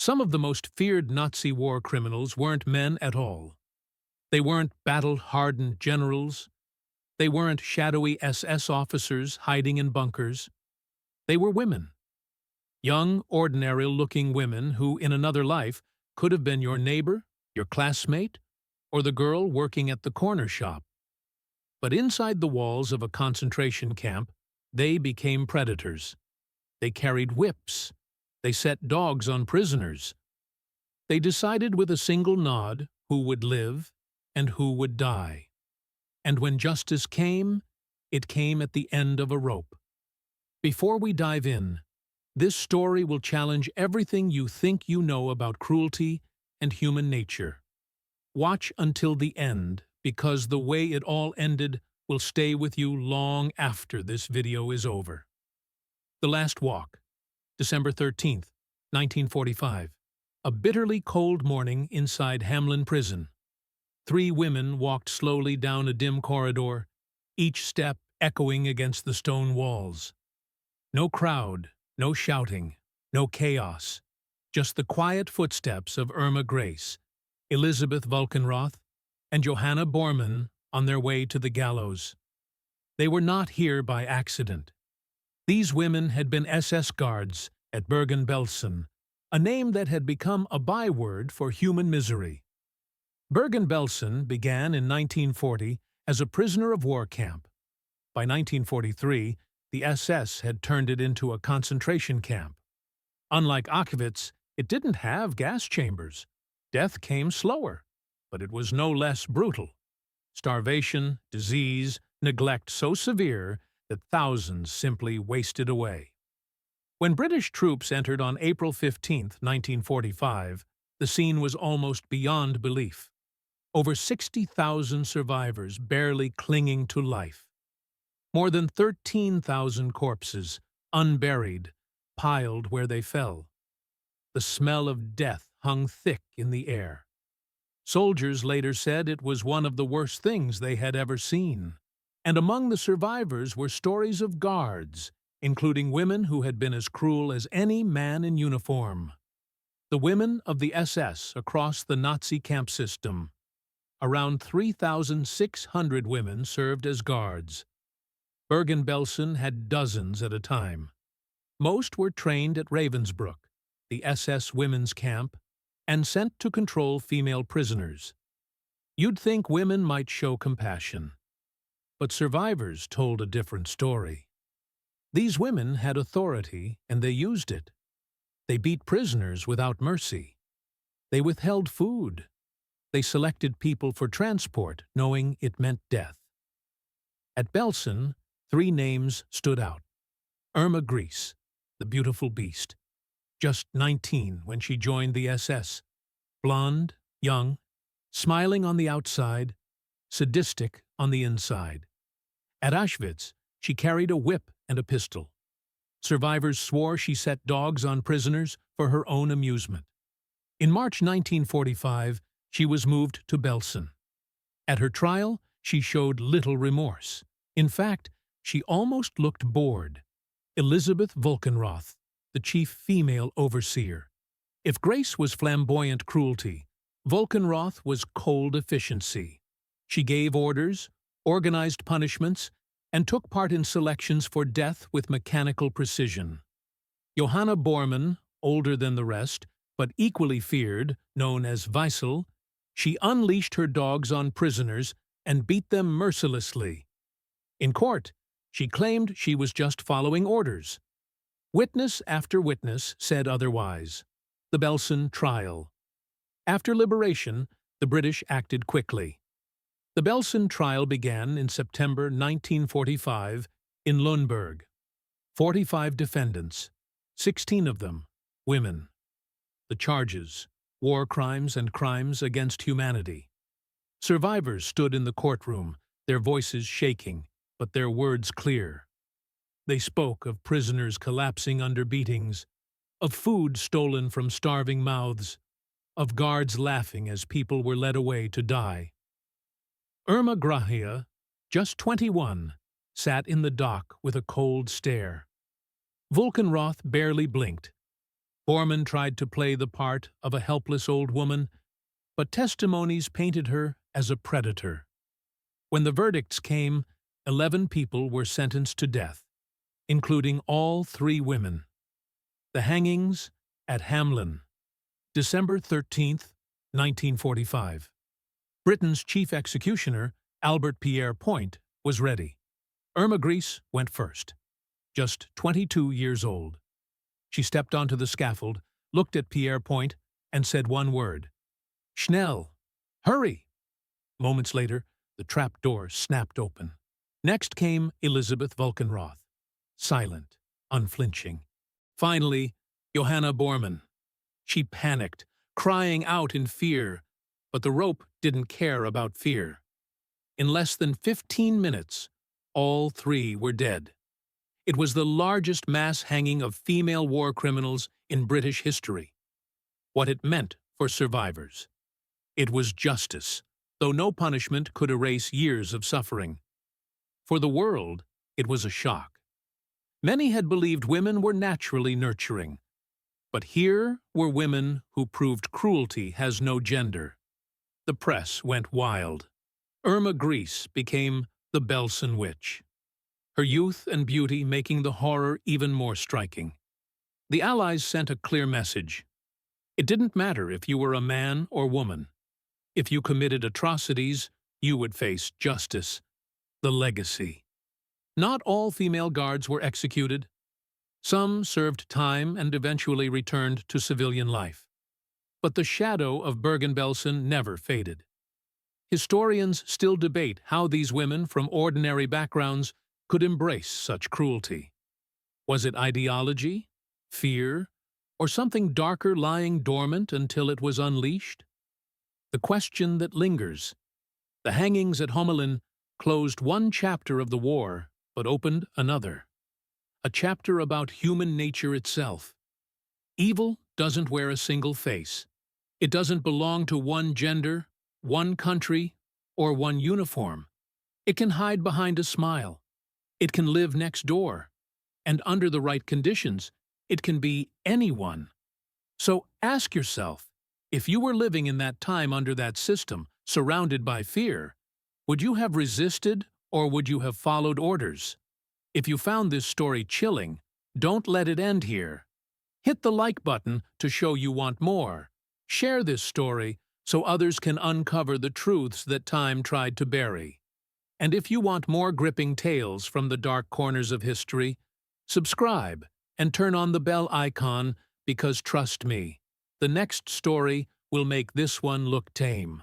Some of the most feared Nazi war criminals weren't men at all. They weren't battle-hardened generals. They weren't shadowy SS officers hiding in bunkers. They were women. Young, ordinary-looking women who, in another life, could have been your neighbor, your classmate, or the girl working at the corner shop. But inside the walls of a concentration camp, they became predators. They carried whips. They set dogs on prisoners. They decided with a single nod who would live and who would die. And when justice came, it came at the end of a rope. Before we dive in, this story will challenge everything you think you know about cruelty and human nature. Watch until the end, because the way it all ended will stay with you long after this video is over. The Last Walk, December 13th, 1945. A bitterly cold morning inside Hamelin Prison. 3 women walked slowly down a dim corridor, each step echoing against the stone walls. No crowd, no shouting, no chaos, just the quiet footsteps of Irma Grese, Elisabeth Volkenrath, and Johanna Bormann on their way to the gallows. They were not here by accident. These women had been SS guards at Bergen-Belsen, a name that had become a byword for human misery. Bergen-Belsen began in 1940 as a prisoner of war camp. By 1943, the SS had turned it into a concentration camp. Unlike Auschwitz, it didn't have gas chambers. Death came slower, but it was no less brutal. Starvation, disease, neglect so severe that thousands simply wasted away. When British troops entered on April 15, 1945, the scene was almost beyond belief. Over 60,000 survivors barely clinging to life. More than 13,000 corpses, unburied, piled where they fell. The smell of death hung thick in the air. Soldiers later said it was one of the worst things they had ever seen. And among the survivors were stories of guards, including women who had been as cruel as any man in uniform. The women of the SS across the Nazi camp system. Around 3,600 women served as guards. Bergen-Belsen had dozens at a time. Most were trained at Ravensbrück, the SS women's camp, and sent to control female prisoners. You'd think women might show compassion. But survivors told a different story. These women had authority, and they used it. They beat prisoners without mercy. They withheld food. They selected people for transport, knowing it meant death. At Belsen, 3 names stood out. Irma Grese, the beautiful beast. Just 19 when she joined the SS. Blonde, young, smiling on the outside, sadistic on the inside. At Auschwitz, she carried a whip and a pistol. Survivors swore she set dogs on prisoners for her own amusement. In March 1945, she was moved to Belsen. At her trial, she showed little remorse. In fact, she almost looked bored. Elisabeth Volkenrath, the chief female overseer. If Grace was flamboyant cruelty, Volkenrath was cold efficiency. She gave orders, organized punishments, and took part in selections for death with mechanical precision. Johanna Bormann, older than the rest, but equally feared, known as Wiesel, she unleashed her dogs on prisoners and beat them mercilessly. In court, she claimed she was just following orders. Witness after witness said otherwise. The Belsen trial. After liberation, the British acted quickly. The Belsen trial began in September 1945 in Lüneburg. 45 defendants, 16 of them women. The charges: war crimes and crimes against humanity. Survivors stood in the courtroom, their voices shaking, but their words clear. They spoke of prisoners collapsing under beatings, of food stolen from starving mouths, of guards laughing as people were led away to die. Irma Grese, just 21, sat in the dock with a cold stare. Volkenrath barely blinked. Bormann tried to play the part of a helpless old woman, but testimonies painted her as a predator. When the verdicts came, 11 people were sentenced to death, including all 3 women. The hangings at Hamelin, December 13, 1945. Britain's chief executioner, Albert Pierre Point, was ready. Irma Grese went first, just 22 years old. She stepped onto the scaffold, looked at Pierre Point, and said one word. "Schnell! Hurry!" Moments later, the trap door snapped open. Next came Elisabeth Volkenrath, silent, unflinching. Finally, Johanna Bormann. She panicked, crying out in fear, but the rope didn't care about fear. In less than 15 minutes, all 3 were dead. It was the largest mass hanging of female war criminals in British history. What it meant for survivors. It was justice, though no punishment could erase years of suffering. For the world, it was a shock. Many had believed women were naturally nurturing. But here were women who proved cruelty has no gender. The press went wild. Irma Grese became the Belsen witch, her youth and beauty making the horror even more striking. The Allies sent a clear message. It didn't matter if you were a man or woman. If you committed atrocities, you would face justice. The legacy. Not all female guards were executed. Some served time and eventually returned to civilian life. But the shadow of Bergen-Belsen never faded. Historians still debate how these women from ordinary backgrounds could embrace such cruelty. Was it ideology, fear, or something darker lying dormant until it was unleashed? The question that lingers. The hangings at Hamelin closed one chapter of the war, but opened another. A chapter about human nature itself. Evil doesn't wear a single face. It doesn't belong to one gender, one country, or one uniform. It can hide behind a smile. It can live next door. And under the right conditions, it can be anyone. So ask yourself, if you were living in that time under that system, surrounded by fear, would you have resisted or would you have followed orders? If you found this story chilling, don't let it end here. Hit the like button to show you want more. Share this story so others can uncover the truths that time tried to bury. And if you want more gripping tales from the dark corners of history, subscribe and turn on the bell icon because trust me, the next story will make this one look tame.